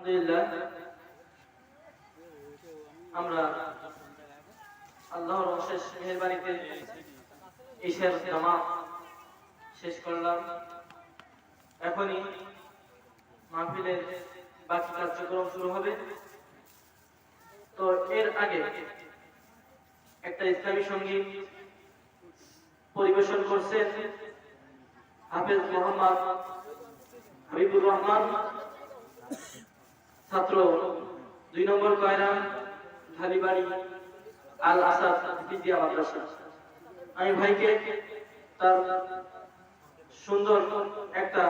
আলহামদুলিল্লাহ আমরা আল্লাহর অশেষ মেহেরবানিতে ঈশার জামাত শেষ করলাম। এখনই মাহফিলের বাকি কার্যক্রম শুরু হবে। তো এর আগে একটা ইসলামী সঙ্গীত পরিবেশন করছেন হাফেজ মোহাম্মদ হাবিবুর রহমান, ছাত্র 2 নম্বর কয়রা ঢালিবাড়ি আল আসাদ বিদ্যা মাদ্রাসা। আমি ভাইকে তার সুন্দর একটা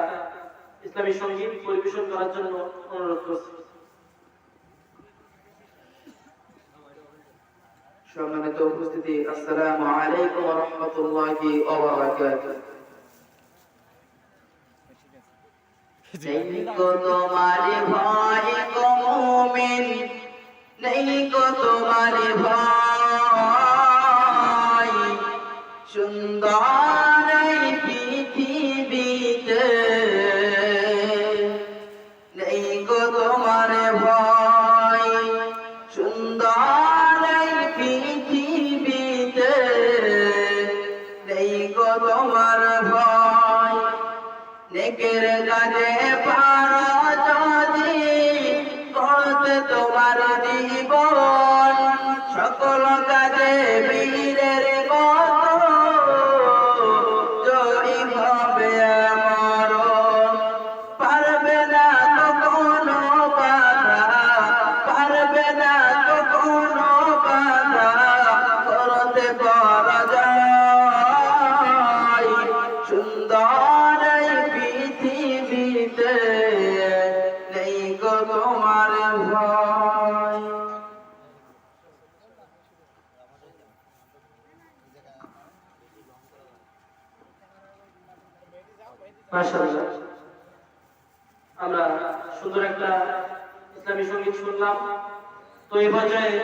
ইসলামী সঙ্গীত পরিবেশন করার জন্য অনুরোধ করছি। সম্মানিত উপস্থিতি, আসসালামু আলাইকুম ওয়া রাহমাতুল্লাহি ওয়া বারাকাতুহু। নেই কো তোমার ভয় গো মুমিন, নেই কো তোমার ভয়, সুন্দর এই পৃথিবীতে নেই কো তোমার ভয়, সুন্দর এই পৃথিবীতে নেই কো তোমার ভয়। নেকের কাজে পারো যদি করতে তোমার জীবন, সকল কাজে বীরের মতো জয়ী হবে মরণ। পারবে না তো কোনো বাধা, পারবে না তো কোনো বাধা করতে পরাজয়, সুন্দর এই পৃথিবীতে নেই গো তোমার ভয়। মাশাআল্লাহ, আমরা সুন্দর একটা ইসলামী সঙ্গীত শুনলাম। তো এই পর্যায়ে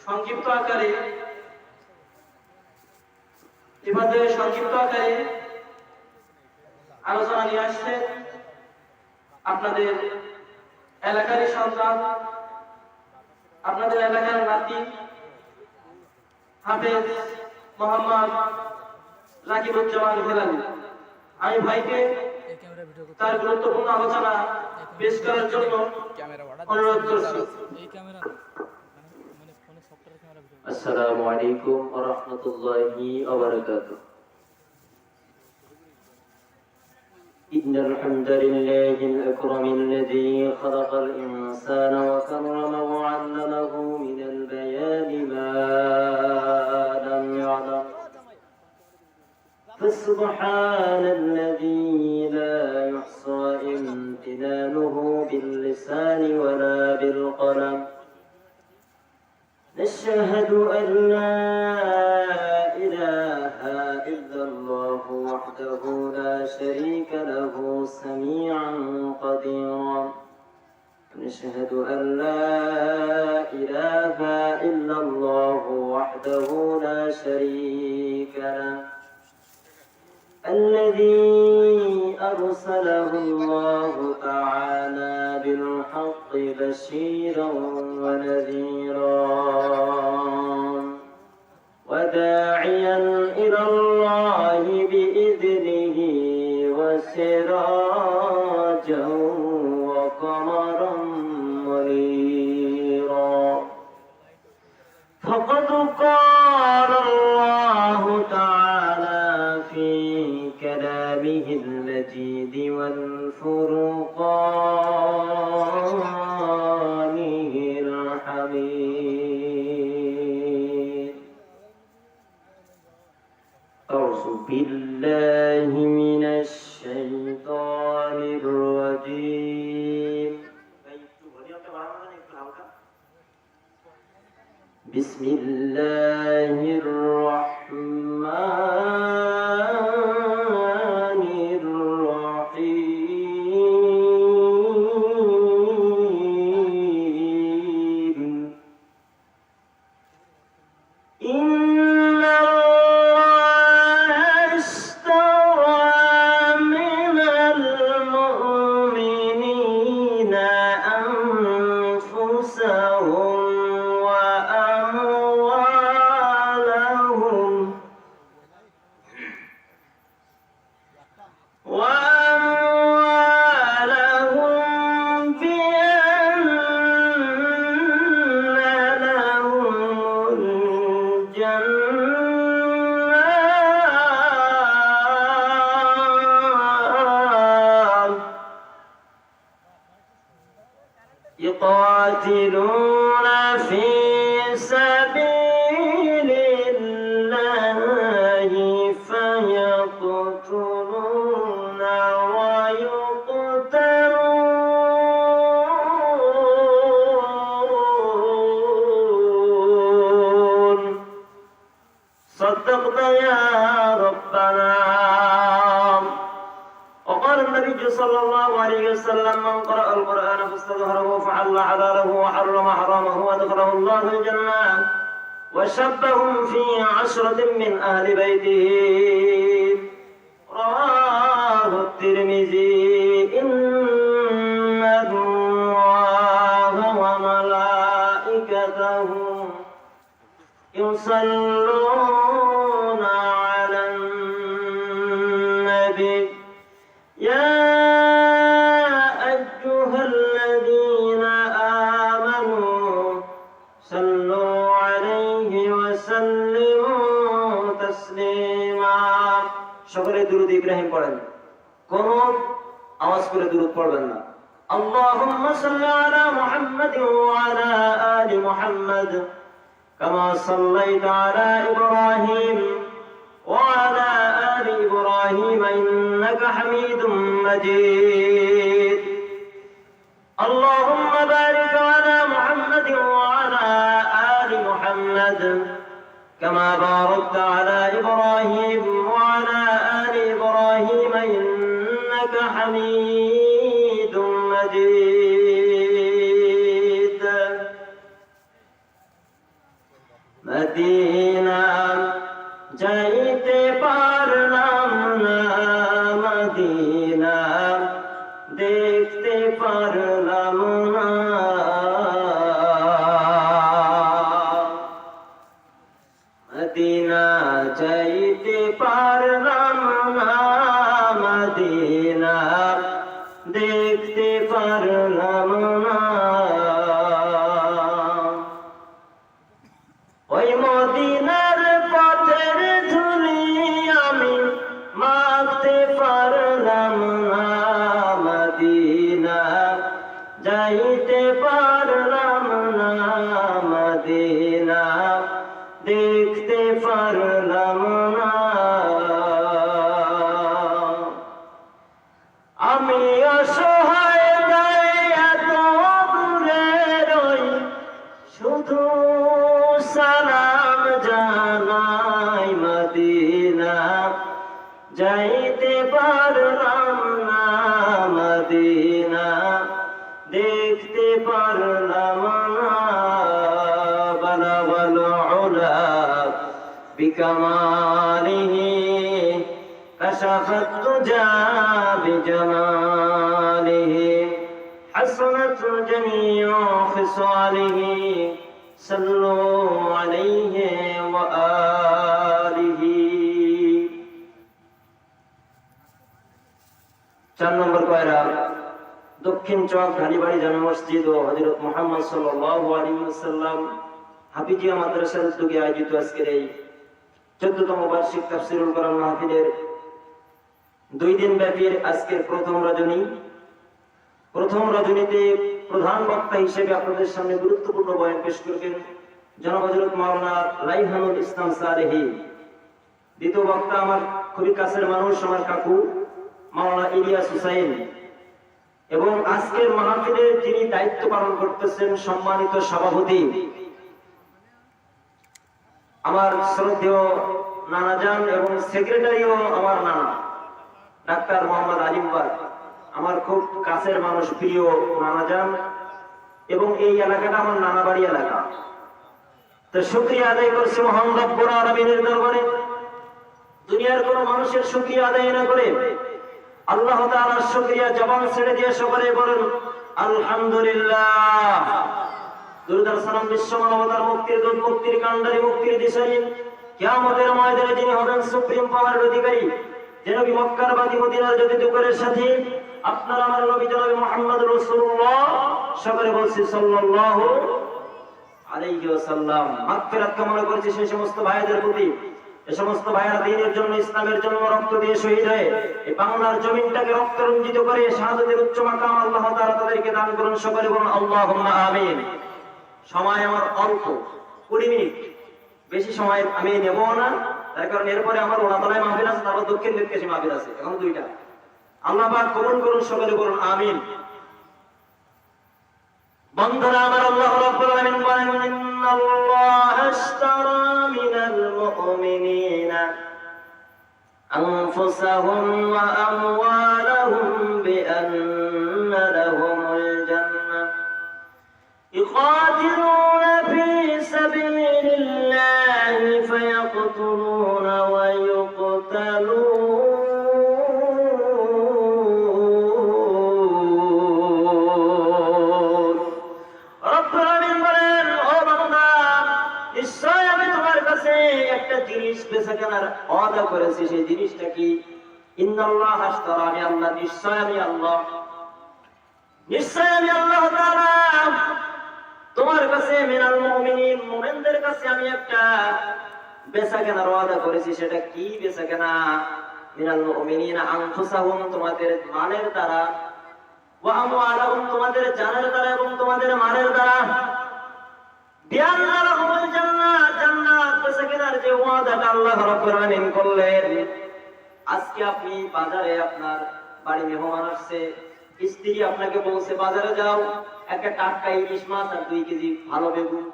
সংক্ষিপ্ত আকারে আলোচনা নিয়ে আসছে আপনাদের এলাকারই সন্তান, আপনাদের এলাকার নাতি হাফেজ মোহাম্মদ রাকিবুজ্জামান হেলালি। আমি ভাইকে তার গুরুত্বপূর্ণ আলোচনা পেশ করার জন্য অনুরোধ করছি। আসসালামু আলাইকুম ওয়া রাহমাতুল্লাহি ওয়া বারাকাতুহু। ইন্নাল হামদালিল্লাহিল আকরামিল্লাযী খালাকাল ইনসানা ওয়া karramahu wa 'allamahu minal bayani ma lam ya'lam। فسبحان الذي لا يحصى امتنانه باللسان ولا بالقلم. نشهد أن لا إله إلا الله وحده لا شريك له سميعا قديرا. نشهد أن لا إله إلا الله وحده لا شريك له الذي أرسله الله تعالى بالحق بشيرا ونذيرا وداعيا إلى الله بإذنه وسراجا وقمرا منيرا. فقد قال الله تعالى في كلامه المجيد والفرقانه الحميد. أعوذ بالله من الشيطان الرجيم. بسم الله الرحمن الرحيم. إن الله اشترى من المؤمنين أنفسهم يقاتلون في سبيل الله فيقتلون ويقتلون صدقت يا ربنا. وقال النبي صلى الله عليه وسلم من قرأ القرآن فاستظهره فحل حلاله وحرم حرامه وادخله الله الجنة وشبهم في 10 من أهل بيته. رواه الترمذي. إن الله وملائكته يصلون على النبي يا أيها الذين آمنوا صلوا عليه وسلموا تسليما. সকলে দুরূদ ইব্রাহিম পড়েন, কোন আওয়াজ করে দুরূদ পড়বেন না। اللهم صل على محمد وعلى آل محمد كما صليت على إبراهيم وعلى آل إبراهيم إنك حميد مجيد. اللهم بارك على محمد وعلى آل محمد كما باركت على إبراهيم وعلى آل إبراهيم إنك حميد مجيد. مدينة যাইতে পারলাম না, মদিনা দেখতে পারলাম না। মদিনা যাইতে পারলাম না, মদিনা দেখতে পারলাম না। ওই মদিনার পথের ধুলি আমি মাখতে পারলাম না, মদিনা যাইতে পারলাম না, মদিনা দেখতে পারলাম না। আমি অসহায় তাই এত দূরে রই, শুধু সালাম জানাই, মদিনা যাইতে পারলাম না, মদিনা দেখতে পারলাম না। বলবল উলা বিকামালিহি কশফত তুজা বিজমালিহি حسنت جميع خصاله صلوا عليه وآله. 4 নম্বর কয়রা দক্ষিণ চক ঢালিবাড়ি জামে মসজিদ ও হযরত মুহাম্মদ সাল্লাল্লাহু আলাইহি ওয়াসাল্লাম হাফিজিয়া মাদ্রাসার উদ্যোগে আয়োজিত আজকের এই 14তম বার্ষিক তাফসীরুল কোরআন মাহফিলের 2 দিন ব্যাপী আজকের প্রথম রজনীতে প্রধান বক্তা হিসেবে আপনাদের সামনে গুরুত্বপূর্ণ বয়ান পেশ করবেন জনাব হযরত মাওলানা রাইহানুল ইসলাম সালেহী। দ্বিতীয় বক্তা আমার খুবই কাছের মানুষ, আমার কাকু মাওলানা ইলিয়াস হুসাইন। এবং আজকের মাহফিলে যিনি দায়িত্ব পালন করতেছেন সম্মানিত সভাপতি আমার শ্রদ্ধেয় নানাজান এবং সেক্রেটারিও আমার নানা ডাক্তার মোহাম্মদ আলিম বাগ, আমার খুব কাছের মানুষ, প্রিয় নানাজান। এবং এই এলাকাটা আমার নানা বাড়ি এলাকা। তো শুকরিয়া আদায় করছি মহান রব্বুল আলামিনের দরবারে। দুনিয়ার কোন মানুষের শুকরিয়া আদায় না করে আল্লাহ তাআলার শুকরিয়া জবান ছেড়ে দিয়ে সকলে বলেন আলহামদুলিল্লাহ। দুরূদ ও সালাম বিশ্ব মানবতার মুক্তির দূত, মুক্তির কান্ডারি, মুক্তির দিশারি, কিয়ামতের ময়দানে যিনি হবেন সুপ্রিম পাওয়ারের অধিকারী, যে নবী মক্কার বাদী মদিনার জ্যোতি করে সাথী আপনার আমার নবী জনাব মুহাম্মদ রাসূলুল্লাহ, সকলে বলছি সাল্লাল্লাহু আলাইহি ওয়াসাল্লাম। মাগফিরাত কামনা করছি সেই সমস্ত ভাইদের প্রতি এ সমস্ত ভাইয়েরা দ্বীনের জন্য, ইসলামের জন্য রক্ত দিয়ে শহীদ হয়ে এই বাংলার জমিনটাকে রক্ত রঞ্জিত করে শাহাদাতের উচ্চ মাকাম আল্লাহ তাআলা তাদেরকে দান করুন। সকলে বলুন আল্লাহুম্মা আমিন। সময় আমার অল্প, 20 মিনিট, বেশি সময় আমি নেব না, তার কারণ এরপরে আমার ওনাতলায় মাহফিল আছে, তারপর দক্ষিণ দিকে মাহফিল আছে, এখন 2টা। আল্লাহ পাক কবুল করুন, সকলে বলুন আমিন। বন্ধুরা আমার, আল্লাহ রাব্বুল আলামিন বলেন ইন্নাল্লাহা আশতারা মিনাল মুমিনিনা আনফুসাহুম ওয়া আমওয়ালাহুম বিআন্না লাহুমুল জান্নাহ ইউকাতিলুনা ফী সাবিলিল্লাহি ফায়াকতুলুনা ওয়া ইউকতালুন। একটা জিনিস বেচা কেনার ওয়াদা করেছি, সেই জিনিসটা কি? ইন্নাল্লাহ আশতারা, আমি আল্লাহ, নিশ্চয় আমি আল্লাহ, নিশ্চয় আমি আল্লাহ তাআলা তোমার কাছে মিনাল মুমিনিন, মুমিনদের কাছে আমি একটা বেচা কেনার ওয়াদা করেছি। সেটা কি বেচা কেনা? মিনাল মুমিনিনা আনফুসাহুম, তোমাদের মালের দ্বারা, ওয়া আমওয়ালাহুম, তোমাদের জানের দ্বারা এবং তোমাদের মালের দ্বারা, বিআন্না লাহুমুল জান্নাহ, জান্নাত বেচা কেনার যে ওয়াদাটা আল্লাহ রাব্বুল আলামিন করলেন। আজকে আপনি বাজারে, আপনার বাড়ি মেহমান আসছে, স্ত্রী আপনাকে বলছে বাজারে যাও, একটা টাটকা ইলিশ মাছ আর 2 কেজি ভালো বেগুন।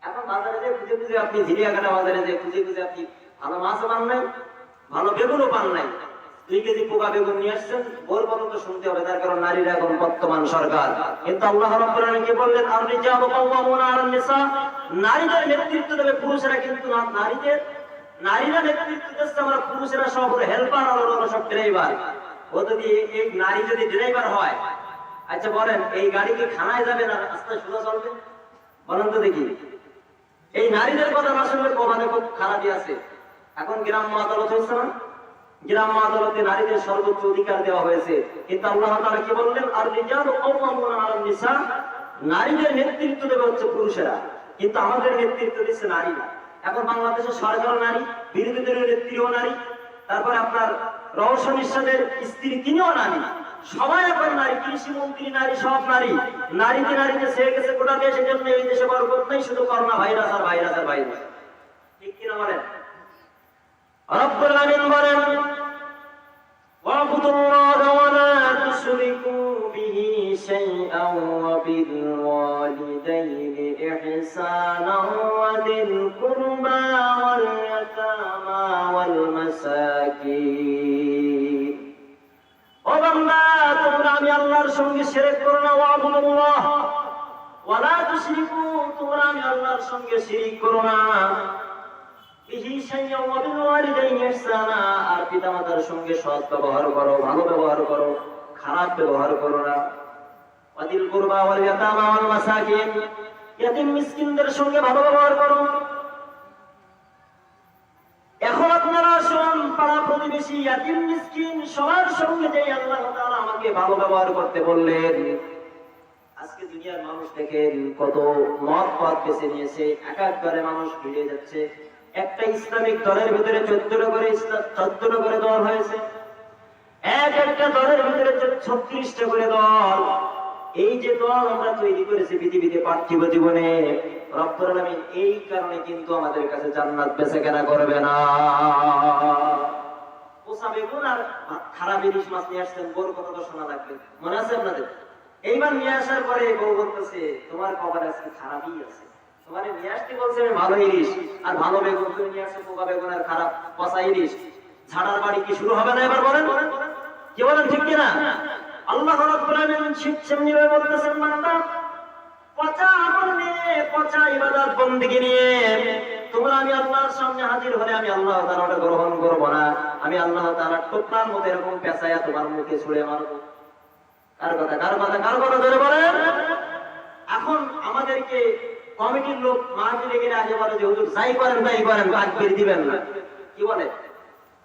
এখন বাজারে যে খুঁজে খুঁজে আপনি, ঝিলিয়াখানা বাজারে যে খুঁজে খুঁজে আপনি ভালো মাছও পান নাই, ভালো বেগুনও পান নাই, 2 কেজি পোকা বেগুন নিয়ে আসছেন, ভোর পর্যন্ত শুনতে হবে, তার কারণ নারীরা এখন বর্তমান সরকার। কিন্তু আল্লাহ রাব্বুল আলামিন কি বললেন? আর রিজালু কাওয়ামুনা আলান নিসা, নারীদের নেতৃত্ব দেবে পুরুষেরা, কিন্তু নারীরা নেতৃত্ব দিচ্ছে, আমরা পুরুষেরা সব হেল্পার আর ওরা সব ড্রাইভার। ও যদি এই নারী যদি ড্রাইভার হয়, আচ্ছা বলেন এই গাড়ি কি খানায় যাবে না রাস্তায় সোজা চলবে? বলেন তো দেখি। এই নারীদের কথা না শুনলে প্রমাণে খুব খারাপই আছে। এখন গ্রাম্য আদালত হয়েছে না, গ্রাম্য আদালতে নারীদের সর্বোচ্চ অধিকার দেওয়া হয়েছে, কিন্তু আল্লাহ তাআলা কি বললেন? আর রিজালু কাওয়ামুনা আলান নিসা, নারীদের নেতৃত্ব দেবে হচ্ছে পুরুষেরা, কিন্তু আমাদের নেতৃত্ব দিচ্ছে নারীরা। এখন বাংলাদেশের সরকার নারী, বিরোধী দলীয় নেত্রীও নারী, তারপরে আপনার রওশন ইরশাদের স্ত্রী তিনিও নারী, সবাই এখন নারী, কৃষি মন্ত্রী নারী, সব নারী। নারীতে নারীতে ছেয়ে গেছে গোটা দেশ। এই জন্য এই দেশে বরকত নেই, শুধু করোনা ভাইরাস আর ভাইরাস আর ভাইরাস। ঠিক কিনা বলেন? রব্বুল আলামিন বলেন ওয়াবুদুল্লাহা ওয়া লা তুশরিকু বিহি শাইআন ওয়া বিল ওয়ালিদাইনি ইহসানান ওয়া যিল কুরবা ওয়াল ইয়াতামা ওয়াল মাসাকিন। ও বান্দা, তোমরা আমি আল্লাহর সঙ্গে শিরক করো না। ওয়াবুদুল্লাহ ওয়া লা তুশরিকু, তোমরা আমি আল্লাহর সঙ্গে শিরক করো না। আর পিতামাতার সঙ্গে সৎ ব্যবহার করো, ভালো ব্যবহার করো, খারাপ ব্যবহার করো না। ওয়াদিল কুরবা ওয়াল ইয়াতামা ওয়াল মাসাকিন, ইয়াতীম মিসকিনদের সঙ্গে ভালো ব্যবহার করো। এখন আপনারা শুনুন, পাড়া প্রতিবেশী, ইয়াতীম মিসকিন সবার সঙ্গে যে আল্লাহ তাআলা আমাকে ভালো ব্যবহার করতে বললেন। আজকে দুনিয়ার মানুষ দেখেন কত মত পথ বেছে নিয়েছে, এক একবারে মানুষ ভিড়ে যাচ্ছে। একটা ইসলামিক দলের ভিতরে 14টা করে দল হয়েছে, একটা দলের ভিতরে 36টা করে দল। এই যে দল আমরা তৈরি করেছি পৃথিবীতে পার্থিব জীবনে, রব্বুল আলামিন এই কারণে কিন্তু আমাদের কাছে জান্নাত বেচাকেনা করবে না। পোষা বেগুন আর খারাপ ইলিশ মাছ নিয়ে আসছেন, বউর কথা তো শোনা লাগবে, মনে আছে আপনাদের? এইবার নিয়ে আসার পরে বউ বলতেছে তোমার কপালে আজকে খারাপই আছে, তোমার নিয়ে আসতে বলছে আমি ভালো ইলিশ আর ভালো বেগুন, তুমি নিয়ে আসছো পোকা বেগুন আর খারাপ পচা ইলিশ। ঝাড়ার বাড়ি কি শুরু হবে না এবার? বলেন কি বলেন, ঠিক কিনা? আল্লাহ রাব্বুল আলামিন শিক্ষা নিয়ে বলতেছেন, বান্দা পচা আমল নিয়ে, পচা ইবাদত বندگی নিয়ে তোমরা আমি আল্লাহর সামনে হাজির হলে আমি আল্লাহ তাআলা ওটা গ্রহণ করব না। আমি আল্লাহ তাআলা টোকরার মধ্যে এরকম পেঁচায়া তোমার মুখে ছুঁড়ে মারব। কার কথা ধরে বলেন? এখন আমাদেরকে কমিটির লোক মাহফিলে গেলে আগে বলে যে হুজুর যাই করেন তাই করেন, তাকবীর দিবেন না। কি বলে?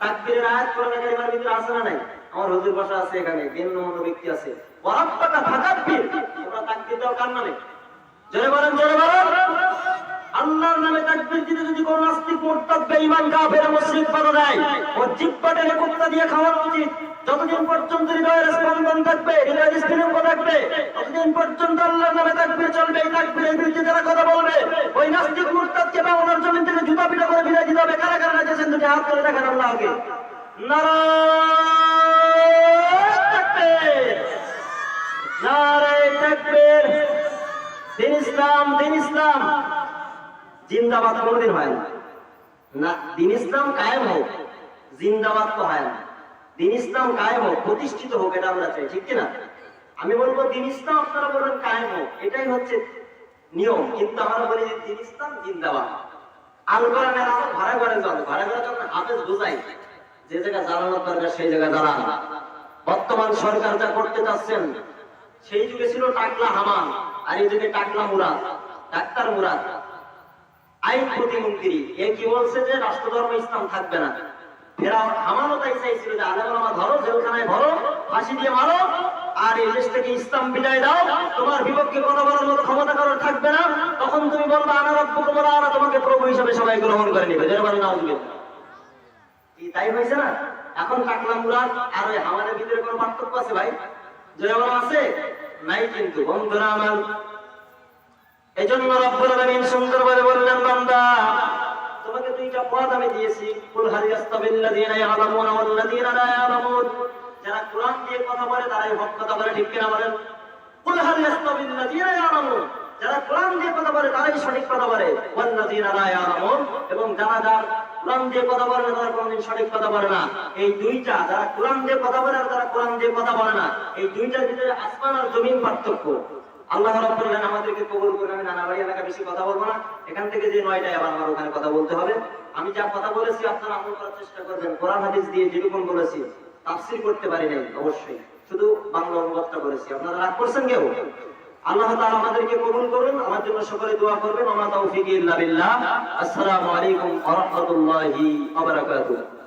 তাকবীরের আয়াত কোরআনের কারিমার ভিতরে আছে না নাই? আমার হুজুর বসা আছে এখানে, গণ্যমান্য ব্যক্তি আছে। ওয়ারাব্বাকা ফাকাব্বির, তোমরা তাকবীর দাও কার নামে? জোরে বলেন, জোরে বলেন। আল্লাহর আল্লাহর নামে তাকবীর দিতে যদি কোন নাস্তিক মুরতাদ বেঈমান কাফের মুশরিক বাধা দেয়, ও জিহ্বা টেনে কুত্তা দিয়ে খাওয়ানো উচিত। যতদিন পর্যন্ত হৃদয়ের স্পন্দন থাকবে, হৃদয়ের স্ফুলিঙ্গ থাকবে, ততদিন পর্যন্ত আল্লাহর নামে তাকবীর চলবে। এই তাকবীরের বিরুদ্ধে যারা কথা বলবে, ওই নাস্তিক মুরতাদকে বাংলার জমিন থেকে জুতা পিটা করে বিদায় দিতে হবে। কারা কারা নাচেছেন দুটি হাত তুলে দেখেন আল্লাহকে। নারায়ে তাকবীর, নারায়ে তাকবীর। দিন ইসলাম, দিন ইসলাম জিন্দাবাদ কোনোদিন হয় না। না, দিন ইসলাম কায়েম হোক, জিন্দাবাদ তো হয় না। দিন ইসলাম কায়েম হোক, প্রতিষ্ঠিত হোক, এটা আমরা চাই, ঠিক কিনা? আমি বলবো দিন ইসলাম, আপনারা বলবেন কায়েম হোক, এটাই হচ্ছে নিয়ম। কিন্তু আমরা বলি যে দিন ইসলাম জিন্দাবাদ। আল কোরআনের আলো ঘরে ঘরে চলে, ঘরে ঘরে যখন হাফেজ বোঝাই যে জায়গায় জ্বালানোর দরকার সেই জায়গায় জ্বালান। বর্তমান সরকার যা করতে চাচ্ছেন, সেই যুগে ছিল টাকলা হামান, আর এই যুগে টাকলা মুরাদ, ডাক্তার মুরাদ আইন প্রতিমন্ত্রী। এ কি বলছে যে রাষ্ট্রধর্ম ইসলাম থাকবে না। ফেরাও হামানও তাই চাইছিল যে আলেম ওলামা ধরো, জেলখানায় ভরো, ফাঁসি দিয়ে মারো, আর এই দেশ থেকে ইসলাম বিদায় দাও, তোমার বিপক্ষে কথা বলার মতো ক্ষমতা কারোর থাকবে না। তখন তুমি বলবা আনা রব্বুকুম ওয়া আনা, তোমাকে প্রভু হিসেবে সবাই গ্রহণ করে নিবে। যেন বলে নাউজুবিল্লাহ। কি তাই হয়েছে না? এখন টাকলা মুরাদ আর ওই হামানের ভিতরে কোনো পার্থক্য আছে ভাই? জয়বল আছে নাই। কিন্তু বন্ধুরা আমার, এজন্য রব্বুল আলামিন সুন্দরভাবে বললেন, বান্দা তোমাকে দুইটা পথ আমি দিয়েছি। কুল হাল ইয়াস্তাবিল্লাযীনা ইয়ালামুনা ওয়াল্লাযীনা লা ইয়ালামুন। যারা কোরআন দিয়ে কথা বলে তারাই হক কথা বলে, ঠিক কিনা বলেন? কুল হাল ইয়াস্তাবিল্লাযীনা ইয়ালামুন, যারা কোরআন দিয়ে কথা বলে তারাই সঠিক কথা বলে। ওয়াল্লাযীনা লা ইয়ালামুন, এবং যারা কোরআন দিয়ে কথা বলে না তারা কোনদিন সঠিক কথা বলে না। এই দুইটা, যারা কোরআন দিয়ে কথা বলে আর যারা কোরআন দিয়ে কথা বলে না, এই দুইটার ভিতরে আসমান আর জমিন পার্থক্য। আল্লাহ রাব্বুল আলামিন আমাদেরকে কবুল করুন। আমি নানাবাড়ি এলাকা বেশি কথা বলবো না, এখান থেকে যে 9টায় আবার আমার ওখানে কথা বলতে হবে। আমি যা কথা বলেছি আপনারা আমল করার চেষ্টা করবেন। কোরআন হাদিস দিয়ে যেরকম বলেছি, তাফসীর করতে পারি নাই অবশ্যই, শুধু বাংলা অনুবাদটা করেছি। আপনারা রাগ করছেন কেউ? আল্লাহ তাআলা আমাদেরকে কবুল করুন। আমার জন্য সকলে দোয়া করবেন। ওয়া মা তাওফীকি ইল্লা বিল্লাহ। আসসালামু আলাইকুম ওয়া রাহমাতুল্লাহি ওয়া বারাকাতুহু।